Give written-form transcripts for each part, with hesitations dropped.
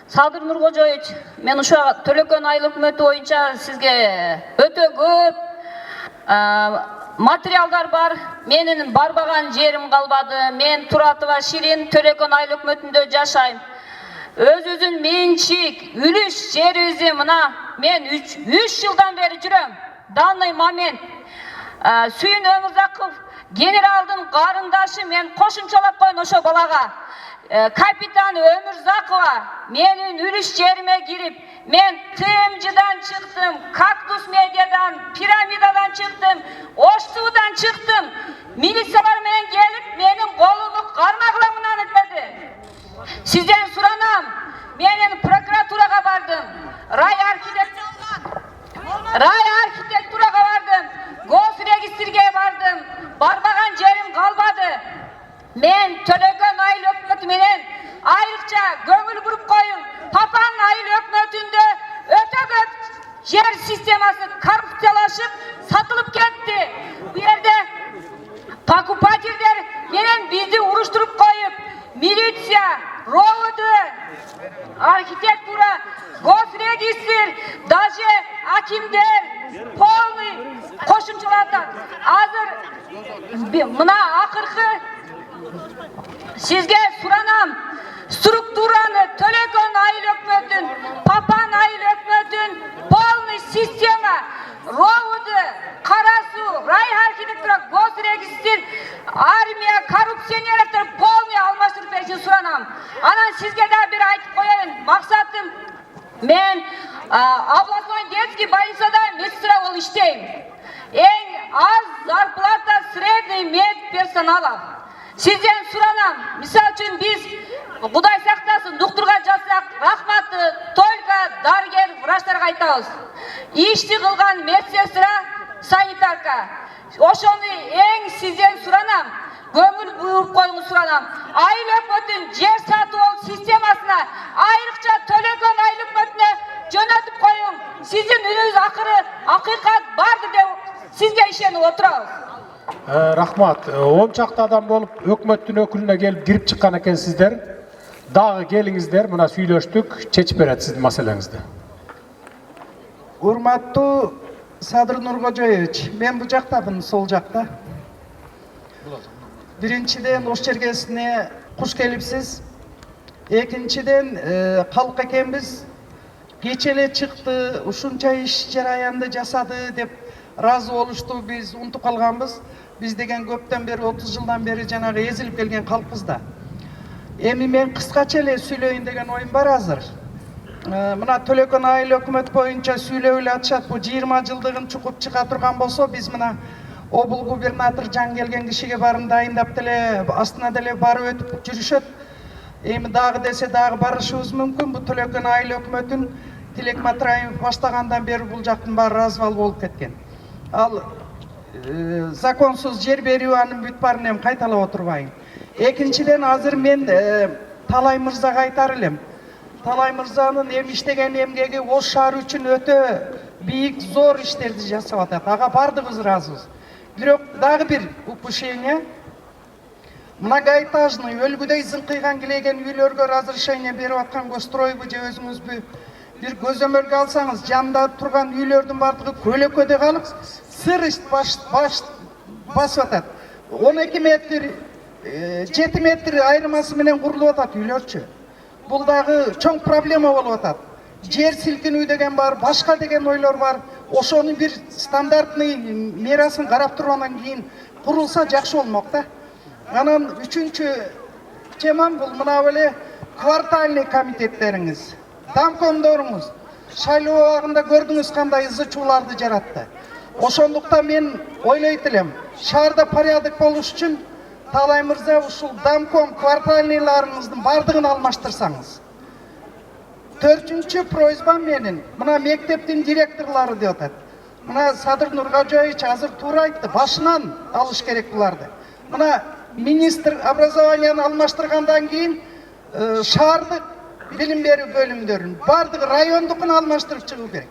Садыр Нуркожоевич, мен ушуга Төлөкөн айыл өкмөтү боюнча сизге өтө көп материалдар бар. Менин барбаган жерим калбады. Мен Туратова Ширин Төлөкөн айыл өкмөтүндө жашайм. Өзүбүздүн менчик, үлүш жерибизди мына мен 3 жылдан бери жүрөм. Данный момент Сүйүн Өмүрзаков генералдын карындашы, мен кошумчалап койгон ошо балага. Капитан Өмүрзакова менин үлүш жериме кирип, мен ТМЖдан чыктым, Кактус медиадан, Пирамидадан чыктым, Ош-суудан чыктым. Милициялар менен келип, менин колумду кармагыламын этпеди. Сизден суранам, менин прокуратурага бардым, рай архитектурага бардым, госрегистрге бардым, барбаган жерим калбады. Мен Төлөкөн айыл өкмөтү менен айрыкча көңүл буруп коюм. Папан айыл өкмөтүндө өтө көп жер системасы коррупциялашып сатылып кетти. Бу жерде покупательдер менен бизди уруштуруп коюп, милиция, РОВД, архитектура, госрегистр, даже акимдер полный кошумчалатат. Азыр мына акыркы сизге суранам, структураны Төлөкөн айыл өкмөтүн, Папан айыл өкмөтүн полный система, РОВД, Кара суу, рай архитектура, госрегистр, армия, коррупционерлер полный алмаштырып беришин суранам. Анан сизге да бир айтып коеюн, максатым мен областной детский больницада медсестра болуп иштейм. Эң аз зарплата средний медперсонала. Сизден суранам, мисал үчүн биз Кудай сактасын доктурга жатсак, рахматы только дарыгер врачтарга айтабыз. Ишти кылган медсестра, санитарка. Ошону эң сизден суранам, көңүл буруп коюңуз суранам. Айыл өкмөтүн жер сатып алуу системасына айрыкча Төлөкөн айыл өкмөтүнө жөнөтүп коюң. Сиздин үнүңүз акыры акыйкат барды деп сизге ишенип отурабыз. Рахмат. 10 чакты адам болуп өкмөттүн өкүлүнө келип кирип чыккан экенсиздер. Дагы келиңиздер, мына сүйлөштүк, чечип берет сиздин маселеңизди. Урматтуу Садыр Нуркожоевич, мен бу жактамын, сол жакта. Биринчиден ош жергесине куш келипсиз. Экинчиден калк экенбиз. Кече эле чыкты, ушунча иш жараянды жасады деп разы болушту, биз унутуп калганбыз. Биз деген көптөн бери 30 жылдан бери жанагы эзилип келген калкпыз да. Эми мен кыскача эле сүйлөйүн деген оюм бар азыр. Мына Төлөкөн айыл өкмөт боюнча сүйлөп эле атышат, бу 20 жылдыгын чукуп чыга турган болсо, биз мына обул губернатор жаңы келген кишиге барын дайындап деле, астына деле барып өтүп жүрүшөт. Эми дагы десе дагы барышыбыз мүмкүн. Бу Төлөкөн айыл өкмөтүн Тилек Матраимов баштагандан бери бул жактын баары развал болуп кеткен. Ал законсуз жер берүү анын бүт баарын эми кайталап отурбайм. Экинчиден азыр мен Талай мырзага айтар элем. Талай мырзанын эми иштеген эмгеги Ош шаары үчүн өтө бийик, зор иштерди жасап атат. Ага бардыгыбыз ыраазыбыз. Бирок дагы бир упущение. Многоэтажный, өлгүдөй зыңкыйган килеген үйлөргө разрешение берип аткан Гостройбу же өзүңүзбү бир көзөмөлгө алсаңыз, жанында турган үйлөрдүн бардыгы көлөкөдө калып, сырыш басып атат. 12 метр, 7 метр айырмасы менен курулуп атат үйлөрчү. Бул дагы чоң проблема болуп атат. Жер силкинүү деген бар, башка деген ойлор бар. Ошонун бир стандартный мерасын карап тургандан кийин курулса жакшы болмок да. Анан үчүнчү темам бул мына эле квартальный комитеттериңиз, домкомдоруңуз. Шайлоо убагында көрдүңүз кандай ызы чууларды жаратты. Ошондуктан мен ойлойт элем, шаарда порядок болуш үчүн Талай мырза ушул домком квартальныйларыңыздын бардыгын алмаштырсаңыз. Төртүнчү просьбам менин, мына мектептин директорлору деп атат. Мына Садыр Нуркожоевич азыр туура айтты, башынан алыш керек буларды. Мына министр образованияны алмаштыргандан кийин шаардык билим берүү бөлүмдөрүн бардыгы райондукун алмаштырып чыгуу керек.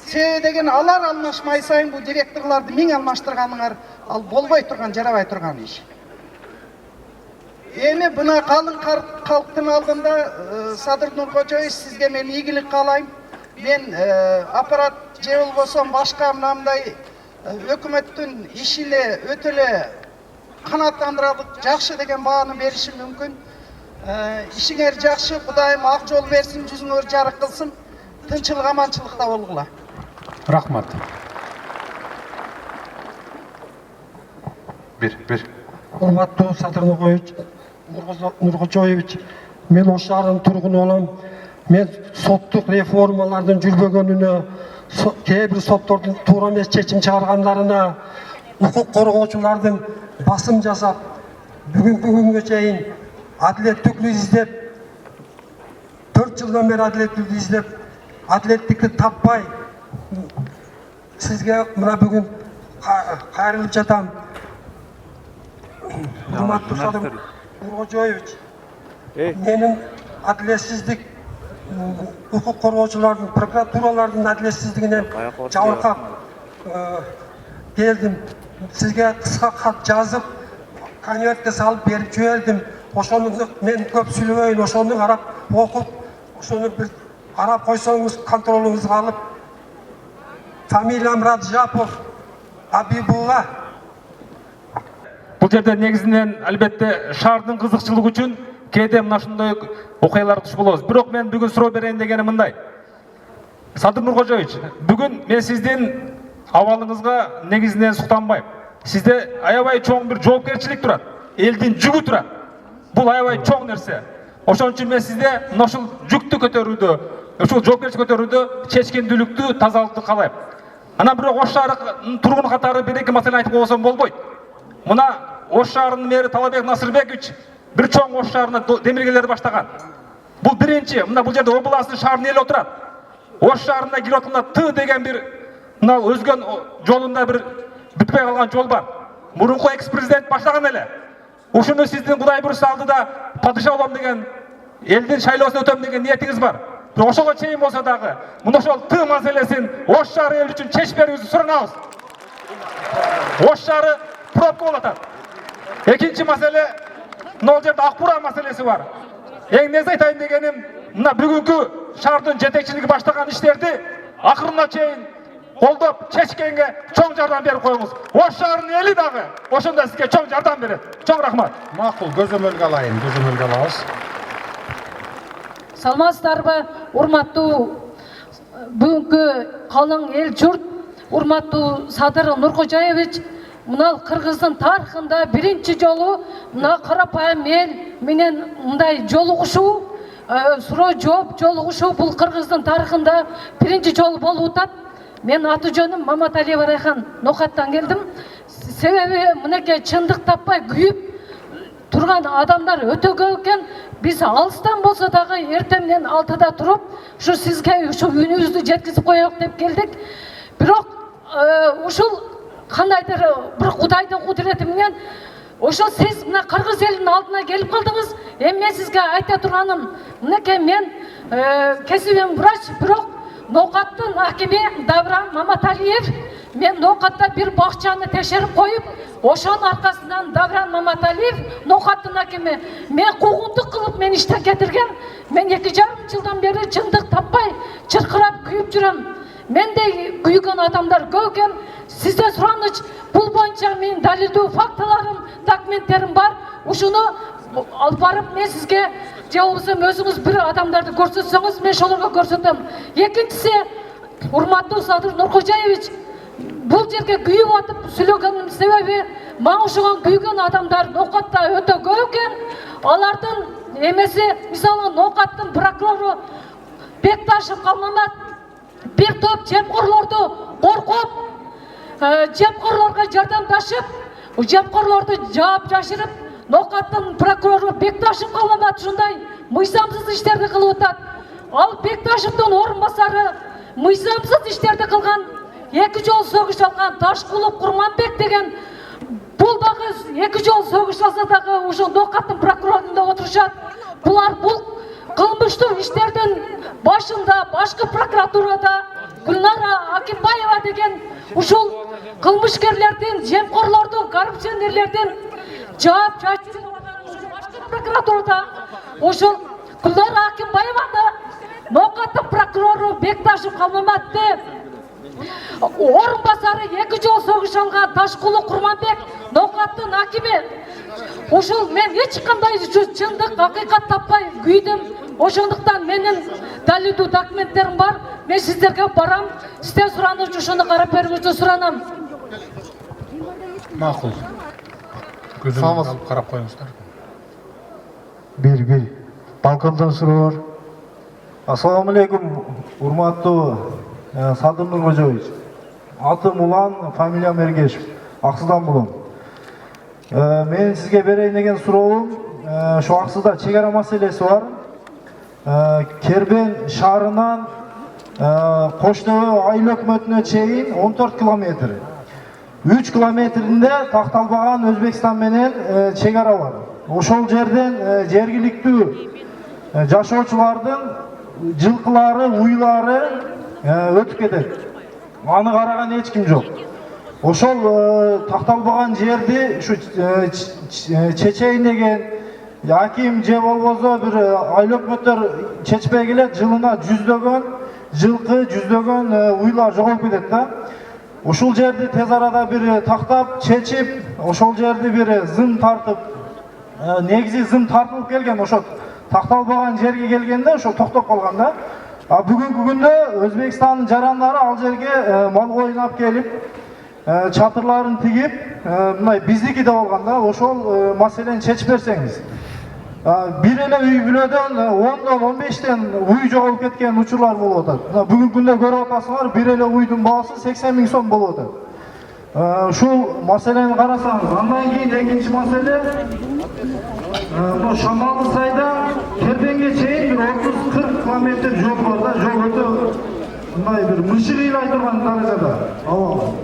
Себеби деген алар алмашмай сайын бул директорлорду 1000 алмаштырганыңар ал болбой турган, жарабай турган иш. Эми бuna kalın halktın aldığında Sadır Nurkoçoviç sizge men iyigilik kalayım. Men aparat je bolbosam başka mınamday hökümettин işine ötele kanatlandıradık jakşı degen baаны berişim mümkün. İşiңер jakşı, Kudayım ak jol bersin, yüzüңөр жарык kılsın. Tınçılık amançılıkta bolgula. Rahmat. Bir. Урматтуу Садыр Нуркожоевич, мен ош шаарынын тургуну болом. Мен соттук реформалардын жүрбөгөнүнө, кээ бир соттордун туура эмес чечим чыгаргандарына, укук коргоочулардын басым жасап, бүгүнгө чейин адилеттүүлүктү издеп, 4 жылдан бери адилеттүүлүктү издеп, адилеттикти таппай, сизге мына бүгүн кайрылып жатам. Урматтуу Садыр Нуркожоевич, менин адилетсиздик, укук коргоочулардын, прокуратуралардын адилетсиздигинен жабыркап келдим. Сизге кыска кат жазып, конвертке салып берип жибердим. Ошону мен көп сүйлөбөйүн, ошону карап окуп, ошону бир карап койсоңуз, контролуңузга алып. Фамилиям Раджапов Абибулла. Бұл жерде негізінен әлбетте шаардын кызыкчылыгы үчүн кээде мына ушундай окуялар туш болобуз. Бирок мен бүгүн суроо берейин дегеним мындай. Садыр Нуркожоевич, бүгүн мен сиздин абалыңызга негизинен суктанбайм. Сизде аябай чоң бир жоопкерчилик турат. Элдин жүгү турат. Бул аябай чоң нерсе. Ошон үчүн мен сизде мына ушул жүктү көтөрүүдө, ушул жоопкерчилик көтөрүүдө чечкендүүлүктү, тазалыкты каалайм. Анан бирок Ош шаарынын тургуну катары бир-эки маселе айтып койсом болбойт. Мына Ош шаарынын мэри Талабек Насырбекович бир чоң Ош шаарына демиргелерди баштаган. Бул биринчи, мына бул жерде областын шаарынын эли отурат. Ош шаарына кирип атканда Т деген бир мына өзгөн жолунда бир бүтпөй калган жол бар. Мурунку экс-президент баштаган эле. Ушуну сиздин Кудай буйруса алдыда падыша болом деген, элдин шайлоосун өтөм деген ниетиңиз бар. Бирок ошого чейин болсо дагы мына ошол Т маселесин Ош шаары эл үчүн чечип берүүңүздү суранабыз. Ош шаары пробка болуп атат. Экинчи маселе, мына жерде Акбура маселеси бар. Эң нерсе айтайын дегеним, мына бүгүнкү шаардын жетекчилиги баштаган иштерди акырына чейин колдоп, чечкенге чоң жардам берип коюңуз. Ош шаарынын эли дагы ошондо сизге чоң жардам берет. Чоң рахмат. Макул, көзөмөлгө алайын, көзөмөлгө алабыз. Саламатсыздарбы, урматтуу бүгүнкү калың эл журт, урматтуу Садыр Нуркожоевич, мына Кыргыздын тарыхында биринчи жолу мына карапайым эл менен мындай жолугушуу, суроо жооп жолугушуу бул Кыргыздын тарыхында биринчи жолу болуп атат. Мен аты жөнүм Маматалиева Райхан, Нокаттан келдим. Себеби мынакей чындык таппай күйүп турган адамдар өтө көп экен. Биз алыстан болсо дагы эртең менен 6-да туруп, ушу сизге ушу үнүбүздү жеткизип коелук деп келдик. Бирок ушул кандайдыр бир Кудайдын кудурети менен ошо сиз мына Кыргыз элинин алдына келип калдыңыз. Эми мен сизге айта турганым, мынакей мен кесибим врач, бирок Нокаттын акими Давран Маматалиев, мен Нокатта бир бакчаны текшерип коюп, ошонун аркасынан Давран Маматалиев, Нокаттын акими, мен куугунтук кылып мен иштеп кетирген. Мен 2,5 жылдан бери чындык таппай чыркырап күйүп жүрөм. Мендей күйгөн адамдар көп экен. Сизден сураныч, бул боюнча менин далилдүү фактыларым, документтерим бар. Ушуну алып барып мен сизге же болбосо өзүңүз бир адамдарды көрсөтсөңүз, мен ошолорго көрсөтөм. Экинчиси, урматтуу Садыр Нуркожоевич, бул жерге күйүп атып сүйлөгөнүм себеби, мага ошого күйгөн адамдар Нокатта өтө көп экен. Алардын эмеси, мисалы Нокаттын прокурору Бекташев Калмамат бир топ жемкорлорду коркуп, жемкорлорго жардамдашып, жемкорлорду жаап жашырып, Нокаттын прокурору Бекташев Калмамат ушундай мыйзамсыз иштерди кылып атат. Ал Бекташевдин орун басары мыйзамсыз иштерди кылган, 2 жол сөгүш алган Ташкулов Курманбек деген. Бул дагы 2 жол сөгүш алса дагы ошо Нокаттын прокурорунда отурушат. Булар бул кылмыштуу иштердин башында башкы прокуратурада Гүлнара Акимбаева деген ушул кылмышкерлердин, жемкорлордун, коррупционерлердин жаап жашырып прокуратурада ошол Гүлнара Акимбаеваны Ноокаттын прокурору Бекташев Калмаматты орун басары 2 жол согуш алган Ташкулов Курманбек Ноокаттын акими. Ошол мен эч кандай чындык акыйкат таппай күйдүм. Ошондуктан менин далилдүү документтерим бар. Мен сиздерге барам. Сизден суранып ошону карап берүүңүздү суранам. Макул. Көзүңүздү алып карап коюңуздар. Bir. Balkondan soruyor. Assalamu alaikum. Urmatlı Sadır Nurkojovic. Atım Ulan, familiyam Ergeşov. Aksıdan bulun. Men sizge bereyim degen suroğum. Şu aksıda çegara meselesi var. Kerben şarından Koçtağı Ayıl Hökümetine çeyin 14 kilometre. 3 kilometrinde Taktalbağan Özbekistan menen çegara var. Oşol жерден жергиликтүү жашоочулардын жылкылары, уйлары өтүп кетет. Аны караган эч ким жок. Ошол такталбаган жерди ушу чечейин деген аким же болбосо бир айыл өкмөттөр чечпей келет, жылына жүздөгөн жылкы, жүздөгөн уйлар жоголуп кетет да. Ошол жерди тез арада бир тактап, чечип, ошол жерди бир зым тартып, негизи зым тартылып келген, ошо такталбаган жерге келгенде ошо токтоп калган да. Бүгүнкү күндө Өзбекстандын жарандары ал жерге мал коюнап келип, чатырларын тигип, мындай биздики деп алган да. Ошол маселени чечип берсеңиз. Бир эле үй бүлөдөн 10дон 15тен уй жоголуп кеткен учурлар болуп атат. Бүгүнкү күндө көрүп атасыңар, бир эле уйдун баасы 80 000 сом болуп атат. Ушул маселени карасаңыз, андан кийин экинчи маселе Шамалды сайда Кербенге чейин бир 30-40 километр жол бар да, жол өтө мындай бир мышыгыйлай турган даражада. Ол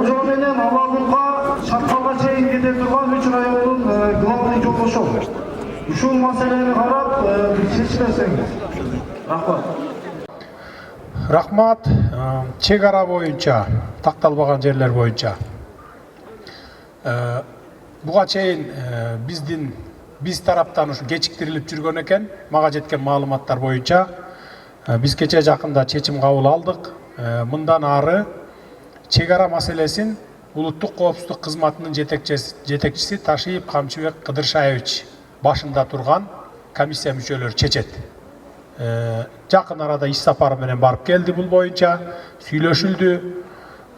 жол менен Алабулга, Шапкалга чейин кете турган 3 райондун главный жолу ошол. Ушул маселени карап чечилсеңиз. Рахмат. Рахмат. Чегара боюнча, такталбаган жерлер боюнча. Буга чейин биз тараптан ушу кечиктирилип жүргөн экен. Мага жеткен маалыматтар боюнча биз кече жакында чечим кабыл алдык. Мындан ары чегара маселесин Улуттук коопсуздук кызматынын жетекчиси Ташиев Камчыбек Кыдыршаевич башында турган комиссия мүчөлөрү чечет. Жакын арада иш сапары менен барып келди бул боюнча, сүйлөшүлдү.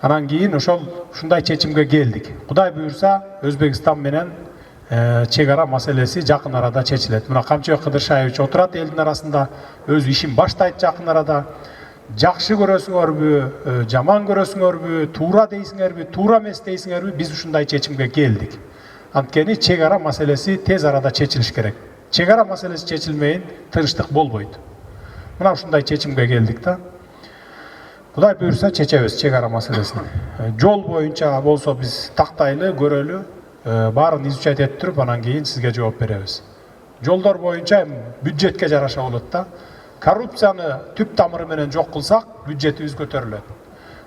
Анан кийин ушундай чечимге келдик. Кудай буюрса, Өзбекстан менен чегара маселеси жакын арада чечилет. Мына Камчыбек Кыдыршаевич отурат элдин арасында, өз ишин баштайт жакын арада. Жакшы көрөсүңөрбү, жаман көрөсүңөрбү, туура дейсиңерби, туура эмес дейсиңерби, биз ушундай чечимге келдик. Анткени чегара маселеси тез арада чечилиш керек. Чегара маселеси чечилмейин тынчтык болбойт. Мына ушундай чечимге келдик да. Кудай буюрса чечебиз чегара маселесин. Жол боюнча болсо биз тактайлы, көрөлү, баарын изучать этип туруп, анан кийин сизге жооп беребиз. Жолдор боюнча бюджетке жараша болот да. Коррупцияны түп тамыры менен жок кылсак, бюджетибиз көтөрүлөт.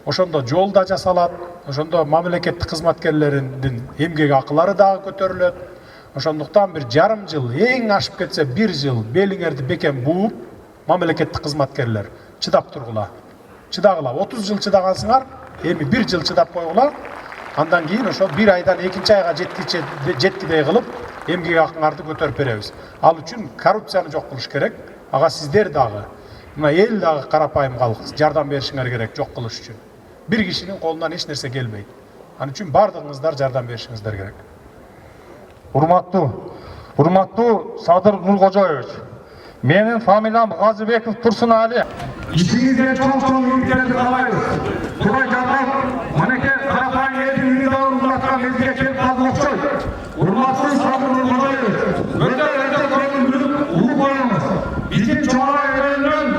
Ошондо жол да жасалат, ошондо мамлекеттик кызматкерлердин эмгек акылары дагы көтөрүлөт. Ошондуктан бир жарым жыл, эң ашып кетсе 1 жыл белиңерди бекем бууп, мамлекеттик кызматкерлер чыдап тургула. Чыдагыла, 30 жыл чыдагансыңар, эми 1 жыл чыдап койгула. Андан кийин ошо 1 айдан 2 айга жеткидей кылып, эмгек акыңарды көтөрүп беребиз. Ал үчүн коррупцияны жок кылыш керек. Ага сиздер дагы, мына эл дагы карапайым калк, жардам беришиңер керек жок кылыш үчүн. Бир кишинин колунан эч нерсе келбейт. Анын үчүн бардыгыңыздар жардам беришиңиздер керек. Урматтуу Садыр Нуркожоевич. Менин фамилиям Газыбеков Турсунали. İşinizden çok ülkeleri kalmayız. Kuray Canlar, Maneke, Karapay'ın elini ünlüden uzaktan mezgiye kelip fazla okşoy. Urmatlı Sadır'ın kolayız. Öde koyun ulu koyunuz. Bizim çoğala evreninin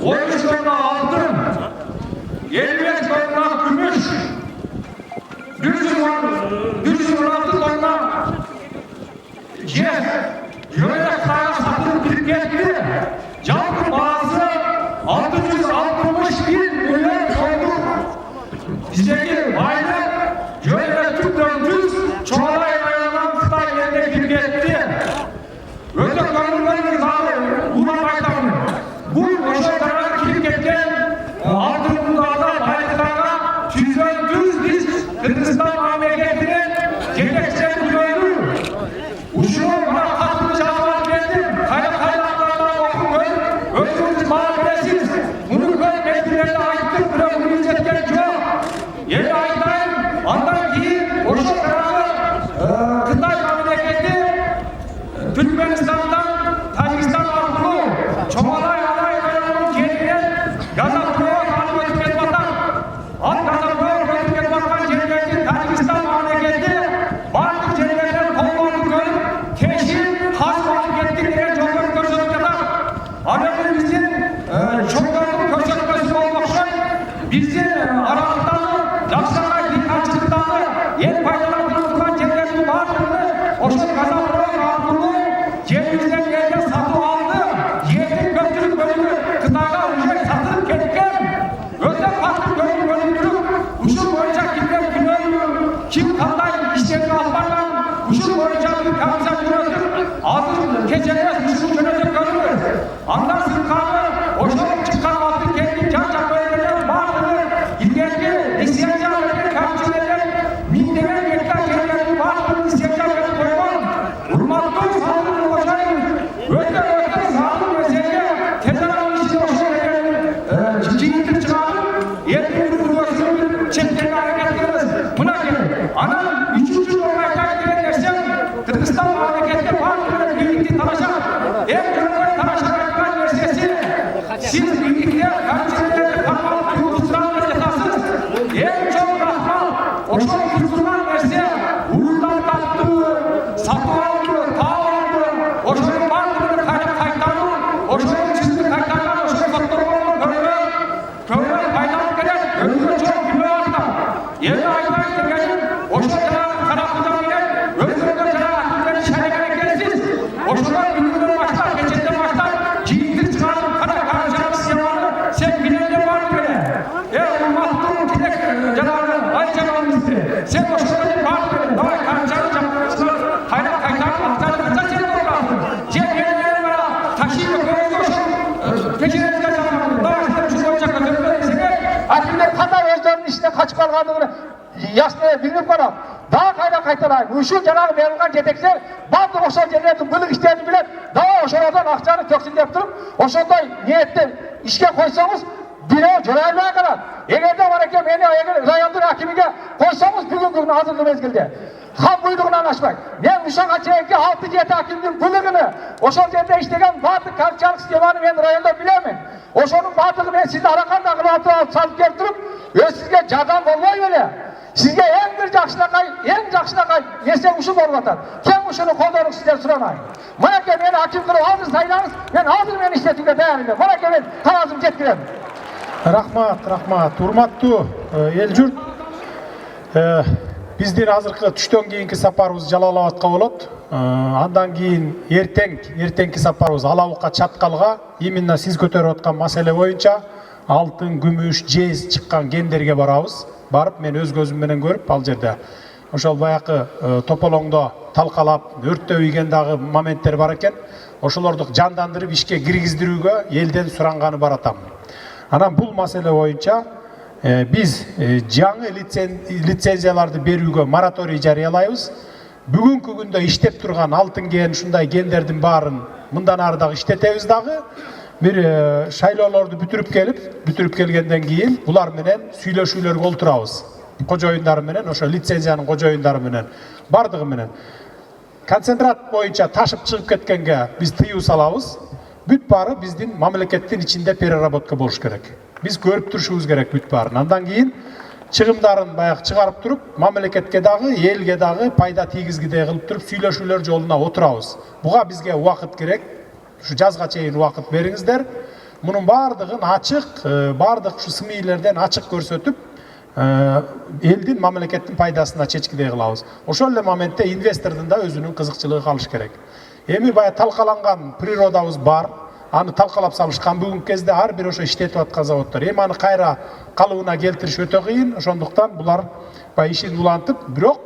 13 tane altın, 55 tane gümüş, 116 tane yes, yörek sağa satın birikletti. Canlı bazı 661 milyon oldu. Bizdeki bayrak, yönetim döndüz, çoğalay ayağından Kıtay yerine girgetti. Çoğalay Köyü'nün yerinden Gazaprov'a talim edip etmatan, alt Gazaprov'a götürüp etmatan yerlerdi Tacikistan memleketi, bazı yerlerden kollarını görüp, teşhir, has memleketlere çokları gösterip yatar. Anadolu bizim çoklarının göstermesi olmak için, bizim Arap'tan, Laksakay, Dikkaçlık'tan, yer faydalandırılan yerlerin varlığını, o şey Gazaprov'a kanunu, yerimizden yerine satı aldı, yerin götürüp bölümü, kıtaga ücret satılıp ketken, özel farklı bölümdürüp, usul boyunca kimler kim kanday işlerini almakla, usul boyunca bir kamsa yönetip, altın keçeler usul yönetip görülür. Anlarsın kanı, o şey çıkan altın kendi çarçak bölgeler varlığını, ilgili isyancılarının kamçilerin, mindeler yetler yerlerin varlığını isyancılarını koyman, urmatlı sağlıklı boşayın, öte sağlık meseleye, tedavi işi boşayın, ciddi çıkarın, yetkili kurulmasının çektiğini hareketleriniz. Buna gelin. Anam, 3. Norveç'ten gelen dersem, Kırgızstan memlekette varlığını birlikte tanışan, en gönüllü tanışaraklar versesi, siz birlikte karşılıklarla kalmalı kuyruğusuna yetasınız. En çok rahman, o çok kuyruğundan verse, uğurdan tatlı, satı aldı, tağ aldı, o çok varlığını kaytardı, o çok çizgi kaytardı, o çok fotoğrafını körüme faydalı gelen, önünde çok gülüyor hatta. Yerine aydan gelin, o çok tarafından gelen, özgürlüğe akılları şerefine gelsiz, o çok ünlüden başlar, geçenden başlar, cihittir çıkardım, karacağım siyamanı, sen bilenler var mı böyle? Mahtum gidek canavını, ay canavını sen o şöyle var mı böyle? Daha karacağım canavını, hayran kaytarım, aktarım, sen sen toplarsın. Cem yerine bana taşıyıp koyuyorsun, peşine canavını, daha işte şu boyunca götürüp Akimler kadar özlerinin işine kaçıp kalғандығын ясына біліп қалам. Daha kayda kaytarayım. Uşul janagı verilgan жетекçiler бардык ошол жерлердин бөлүк иштерин билет. Daha ошолордон акчаны төксүндеп туруп, ошондой ниетте ишке койсоңуз, бирөө жолайлай калат. Эгерде бар экен мени райондун акимиге койсоңуз бүгүнкү күнү азыркы мезгилде хан буйругунан ашпайт. Мен ушуга чейинки 6-7 акимдин бөлүгүнү ошол жерде иштеген бардык коррупциялык схеманы мен райондо билемин. Ошонун бардыгы мен сизди араканда кылып салып келип туруп, сизге жардам болбой беле. Sizge en bir жақшынақай нерсе ушул болуп атат. Кем ушуну колдонуп сиздер суранайын. Мынакей мени аким кылып азыр сайлаңыз, мен азыр мени иштетүүгө даяр элем. Мынакей мен кагазымды жеткирем. Рахмат. Урматтуу эл журт. Биздин азыркы түштөн кийинки сапарыбыз Жалал Абадка болот. Андан кийин эртеңки сапарыбыз Алабукка Чаткалга, именно сиз көтөрүп аткан маселе боюнча алтын, күмүш, жез чыккан кендерге барабыз. Барып мен өз көзүм менен көрүп ал жерде ошол баякы тополоңдо талкалап өрттөп ийген дагы моменттер бар экен. Ошолорду жандандырып ишке киргиздирүүгө элден суранганы баратам. Анан бул маселе боюнча биз жаңы лицензияларды берүүгө мораторий жарыялайбыз. Бүгүнкү күндө иштеп турган алтын кен ушундай кендердин баарын мындан ары дагы иштетебиз дагы. Bir şaylolordu bütürüp kelgenden keyin bular menen süйлөшүүлөргө олтурабыз. Кожоюндар менен, ошо лицензиянын кожоюндары менен, бардыгы менен. Концентрат боюнча ташып чыгып кеткенге биз тыюу салабыз. Бүт баары биздин мамлекеттин ичинде переработка болуш керек. Биз көрүп турушубуз керек бүт баарын. Андан кийин чыгымдарын баягы чыгарып туруп, мамлекетке дагы, элге дагы пайда тийгизгидей кылып туруп сүйлөшүүлөр жолуна отурабыз. Буга бизге убакыт керек. Şu жазга чейин убакыт бериңиздер. Мунун бардыгын ачык, бардык ушу сымыйлерден ачык көрсөтүп, элдин мамлекеттин пайдасына чечкидей кылабыз. Ошол эле моментте инвестордун да өзүнүн кызыкчылыгы калыш керек. Эми бая талкаланган природабыз бар. Аны талкалап салышкан бүгүнкү кезде ар бир ошо иштетип аткан заводдор. Эми аны кайра калыбына келтириш өтө кыйын. Ошондуктан булар бая ишин улантып, бирок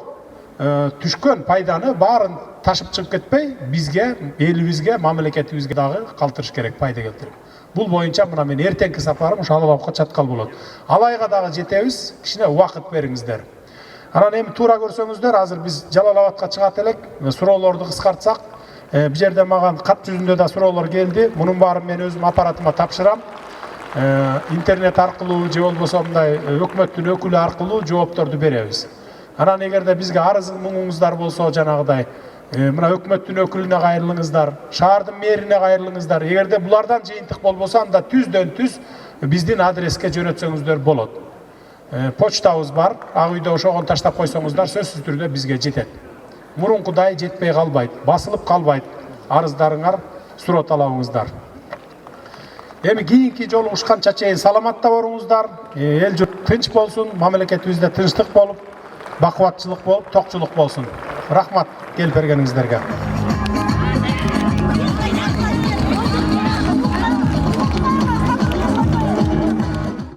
түшкөн пайданы баарын ташып чыгып кетпей, бизге, элибизге, мамлекетибизге дагы калтырыш керек, пайда келтирип. Бул боюнча мына мен эртеңки сапарым ошо Алабукка Чаткал болот. Алайга дагы жетебиз, кичине убакыт бериңиздер. Анан эми туура көрсөңүздөр, азыр биз Жалал Абадка чыгат элек, суроолорду кыскартсак, бул жерде мага кат жүзүндө да суроолор келди. Мунун баарын мен өзүм аппаратыма тапшырам. Интернет аркылуу же болбосо мындай өкмөттүн өкүлү аркылуу жоопторду беребиз. Анан эгерде бизге арыз муңуңуздар болсо, жанагыдай мына өкмөттүн өкүлүнө кайрылыңыздар, шаардын мэрине кайрылыңыздар. Эгерде булардан жыйынтык болбосо, анда түздөн түз биздин адреске жөнөтсөңүздөр болот. Почтабыз бар, ак үйдө ошого таштап койсоңуздар сөзсүз түрдө бизге жетет. Мурункудай жетпей калбайт, басылып калбайт арыздарыңар, суроо талабыңыздар. Эми кийинки жолу ушканча чейин саламатта болуңуздар. Эл журт тынч болсун, мамлекетибизде тынчтык болуп, бакубатчылык болуп, токчулук болсун. Рахмат келип бергениңиздерге.